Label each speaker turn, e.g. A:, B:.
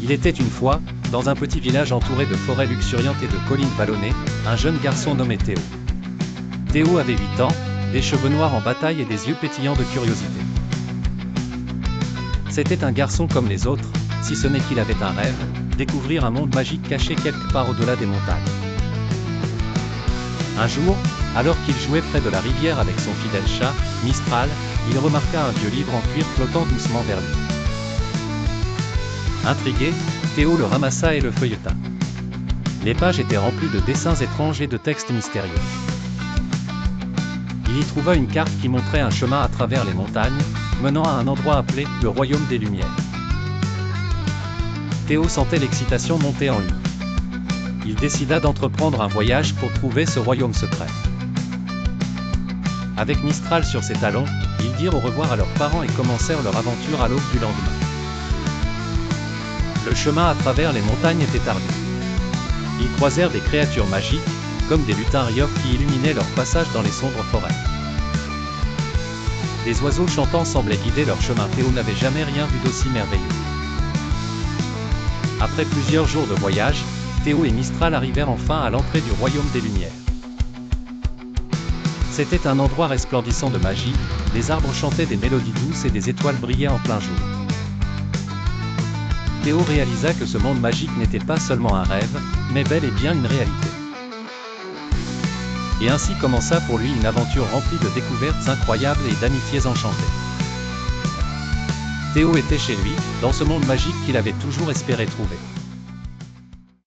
A: Il était une fois, dans un petit village entouré de forêts luxuriantes et de collines vallonnées, un jeune garçon nommé Théo. Théo avait 8 ans, des cheveux noirs en bataille et des yeux pétillants de curiosité. C'était un garçon comme les autres, si ce n'est qu'il avait un rêve, découvrir un monde magique caché quelque part au-delà des montagnes. Un jour, alors qu'il jouait près de la rivière avec son fidèle chat, Mistral, il remarqua un vieux livre en cuir flottant doucement vers lui. Intrigué, Théo le ramassa et le feuilleta. Les pages étaient remplies de dessins étranges et de textes mystérieux. Il y trouva une carte qui montrait un chemin à travers les montagnes, menant à un endroit appelé le Royaume des Lumières. Théo sentait l'excitation monter en lui. Il décida d'entreprendre un voyage pour trouver ce royaume secret. Avec Mistral sur ses talons, ils dirent au revoir à leurs parents et commencèrent leur aventure à l'aube du lendemain. Le chemin à travers les montagnes était ardu. Ils croisèrent des créatures magiques, comme des lutins rieurs qui illuminaient leur passage dans les sombres forêts. Des oiseaux chantants semblaient guider leur chemin. Théo n'avait jamais rien vu d'aussi merveilleux. Après plusieurs jours de voyage, Théo et Mistral arrivèrent enfin à l'entrée du Royaume des Lumières. C'était un endroit resplendissant de magie, des arbres chantaient des mélodies douces et des étoiles brillaient en plein jour. Théo réalisa que ce monde magique n'était pas seulement un rêve, mais bel et bien une réalité. Et ainsi commença pour lui une aventure remplie de découvertes incroyables et d'amitiés enchantées. Théo était chez lui, dans ce monde magique qu'il avait toujours espéré trouver.